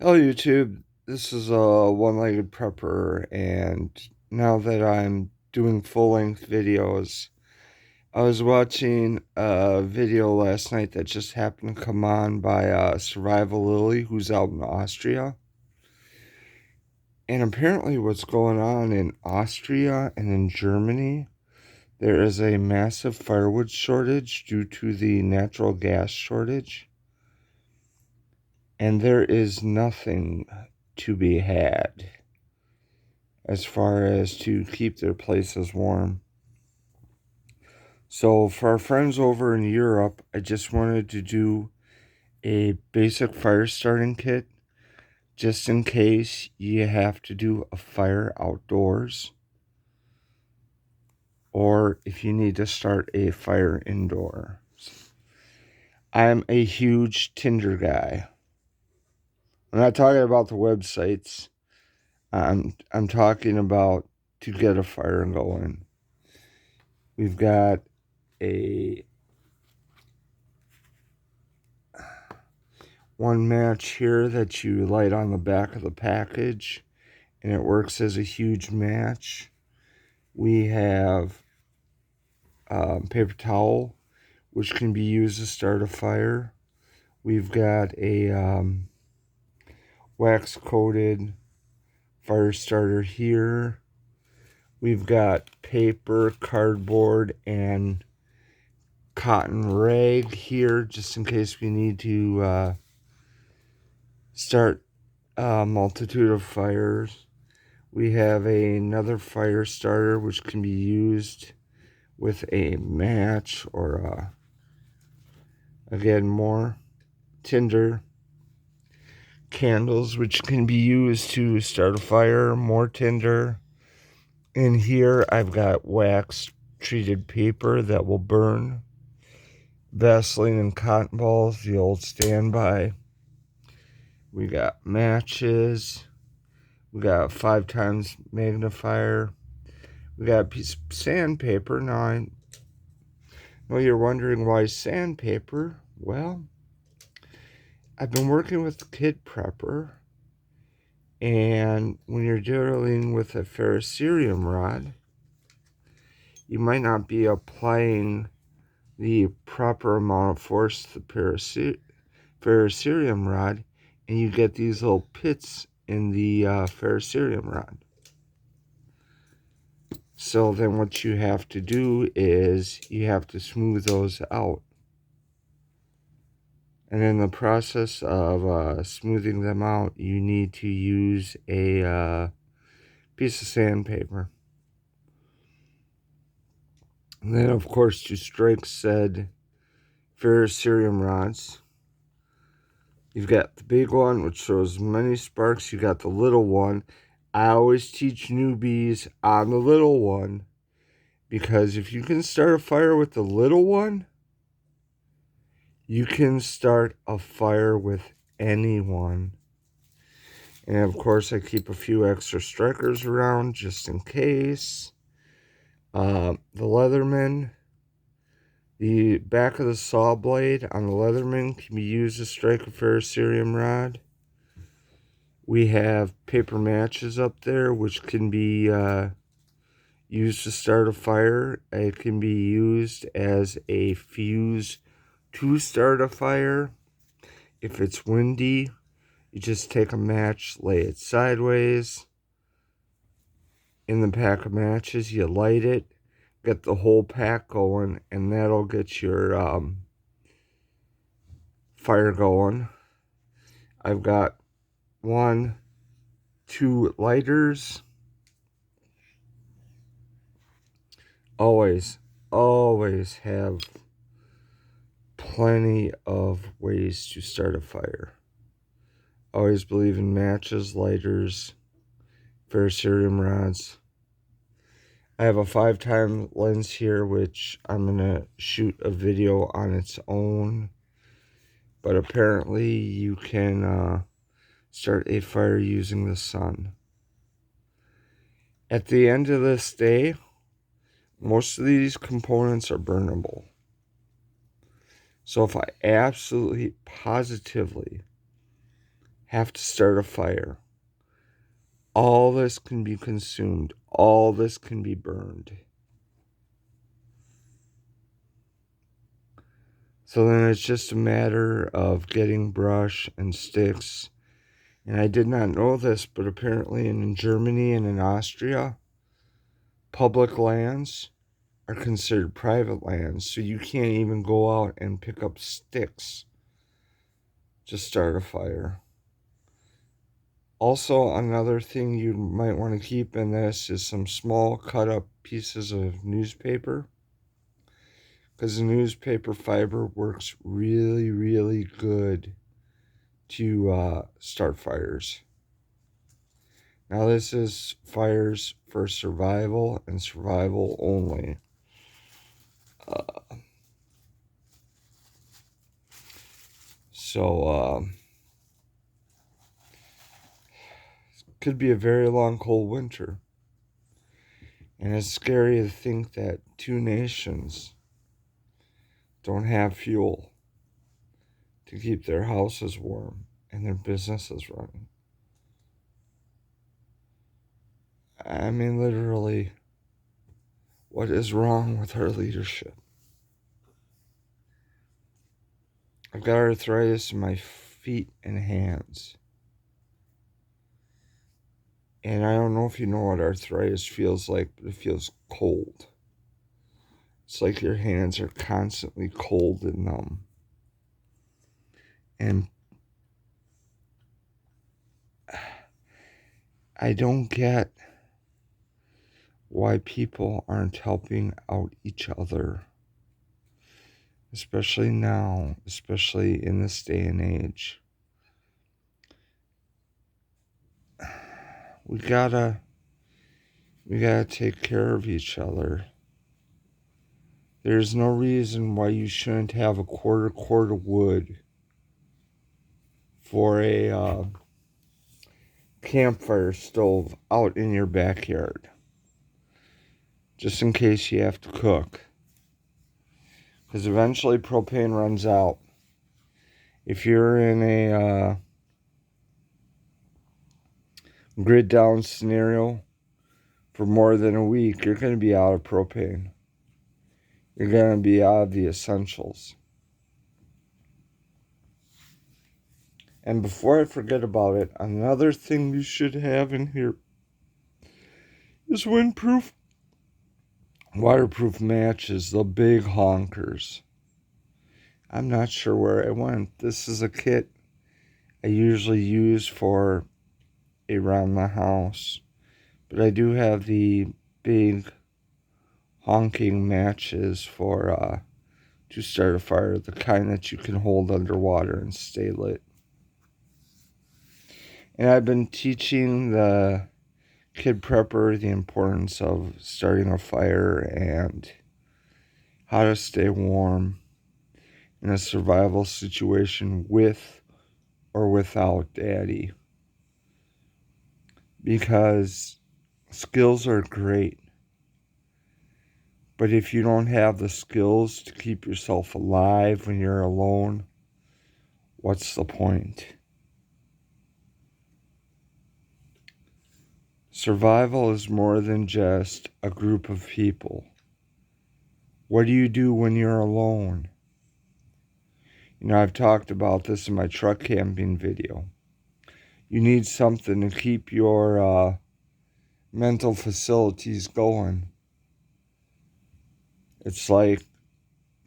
Hello YouTube, this is a one-legged prepper, and now that I'm doing full-length videos, I was watching a video last night that just happened to come on by Survival Lily, who's out in Austria. And apparently what's going on in Austria and in Germany, there is a massive firewood shortage due to the natural gas shortage. And there is nothing to be had as far as to keep their places warm. So for our friends over in Europe, I just wanted to do a basic fire starting kit just in case you have to do a fire outdoors or if you need to start a fire indoors. I'm a huge Tinder guy. I'm not talking about the websites. I'm talking about to get a fire going. We've got a one match here that you light on the back of the package, and it works as a huge match. We have paper towel, which can be used to start a fire. We've got a wax coated fire starter here. We've got paper, cardboard, and cotton rag here just in case we need to start a multitude of fires. We have another fire starter which can be used with a match or again more tinder. Candles which can be used to start a fire, more tinder. In here I've got wax treated paper that will burn. Vaseline and cotton balls, the old standby. We got matches. We got 5 times magnifier. We got a piece of sandpaper. Now I know you're wondering why sandpaper. Well, I've been working with the Kid Prepper, and when you're dealing with a ferrocerium rod, you might not be applying the proper amount of force to the ferrocerium rod, and you get these little pits in the ferrocerium rod. So then what you have to do is you have to smooth those out. And in the process of smoothing them out, you need to use a piece of sandpaper. And then, of course, to strike said ferrocerium rods, you've got the big one, which throws many sparks. You got the little one. I always teach newbies on the little one, because if you can start a fire with the little one, you can start a fire with anyone. And of course, I keep a few extra strikers around just in case. The Leatherman, the back of the saw blade on the Leatherman can be used to strike a ferrocerium rod. We have paper matches up there, which can be used to start a fire. It can be used as a fuse to start a fire. If it's windy, you just take a match, lay it sideways in the pack of matches, you light it, get the whole pack going, and that'll get your fire going. I've got 1, 2 lighters. Always have plenty of ways to start a fire. Always believe in matches, lighters, ferrocerium rods. I have a 5-time lens here, which I'm going to shoot a video on its own. But apparently you can start a fire using the sun. At the end of this day, most of these components are burnable. So if I absolutely, positively have to start a fire. All this can be consumed. All this can be burned. So then it's just a matter of getting brush and sticks. And I did not know this, but apparently in Germany and in Austria, public lands are considered private lands. So you can't even go out and pick up sticks to start a fire. Also, another thing you might want to keep in this is some small cut up pieces of newspaper, because the newspaper fiber works really, really good to start fires. Now, this is fires for survival and survival only. So, could be a very long, cold winter. And it's scary to think that two nations don't have fuel to keep their houses warm and their businesses running. I mean, literally, what is wrong with our leadership? I've got arthritis in my feet and hands. And I don't know if you know what arthritis feels like, but it feels cold. It's like your hands are constantly cold and numb. And I don't get why people aren't helping out each other. Especially now, especially in this day and age. We gotta take care of each other. There's no reason why you shouldn't have a quarter cord of wood for a campfire stove out in your backyard, just in case you have to cook. Because eventually propane runs out. If you're in a grid down scenario for more than a week, you're going to be out of propane. You're going to be out of the essentials. And before I forget about it, another thing you should have in here is windproof, waterproof matches, the big honkers. I'm not sure where it went. This is a kit I usually use for around the house. But I do have the big honking matches for to start a fire, the kind that you can hold underwater and stay lit. And I've been teaching the kid prepper the importance of starting a fire and how to stay warm in a survival situation with or without daddy. Because skills are great, but if you don't have the skills to keep yourself alive when you're alone, what's the point? Survival is more than just a group of people. What do you do when you're alone? You know, I've talked about this in my truck camping video. You need something to keep your mental facilities going. It's like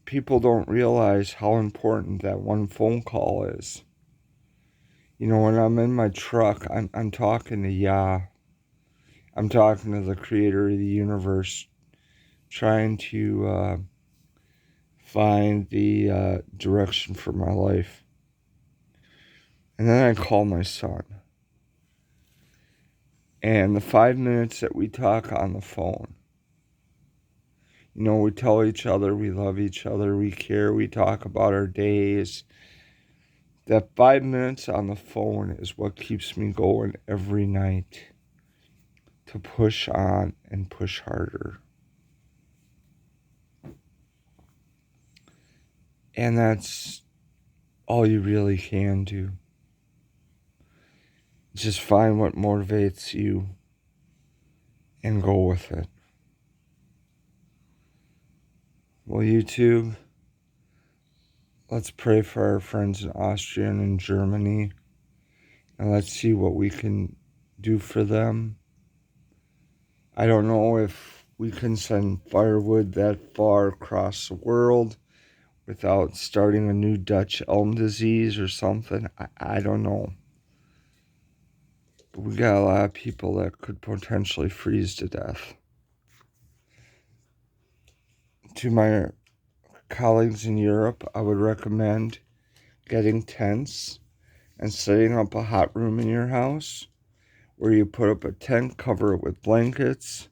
people don't realize how important that one phone call is. You know, when I'm in my truck, I'm talking to Yah. I'm talking to the creator of the universe, trying to find the direction for my life. And then I call my son. And the 5 minutes that we talk on the phone, you know, we tell each other we love each other, we care, we talk about our days. That 5 minutes on the phone is what keeps me going every night to push on and push harder. And that's all you really can do. Just find what motivates you and go with it. Well, YouTube, let's pray for our friends in Austria and in Germany, and let's see what we can do for them. I don't know if we can send firewood that far across the world without starting a new Dutch elm disease or something. I don't know. But we got a lot of people that could potentially freeze to death. To my colleagues in Europe, I would recommend getting tents and setting up a hot room in your house where you put up a tent, cover it with blankets,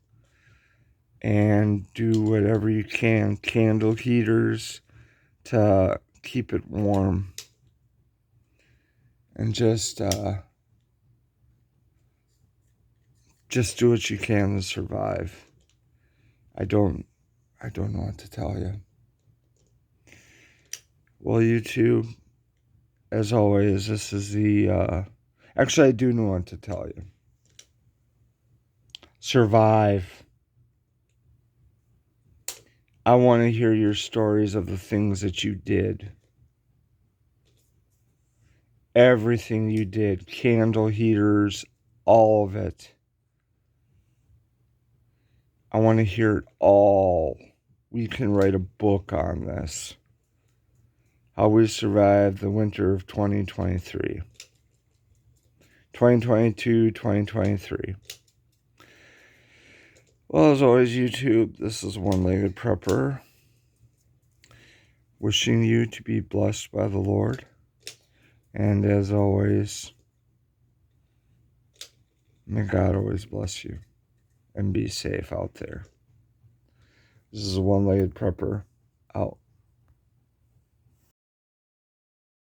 and do whatever you can, candle heaters, to keep it warm. And just do what you can to survive. I don't know what to tell you. Well, YouTube, as always, this is the actually, I do know what to tell you. Survive. I want to hear your stories of the things that you did. Everything you did, candle heaters, all of it. I want to hear it all. We can write a book on this. How we survived the winter of 2023. 2022, 2023. Well, as always, YouTube, this is One-Legged Prepper. Wishing you to be blessed by the Lord. And as always, may God always bless you. And be safe out there. This is One-Legged Prepper, out.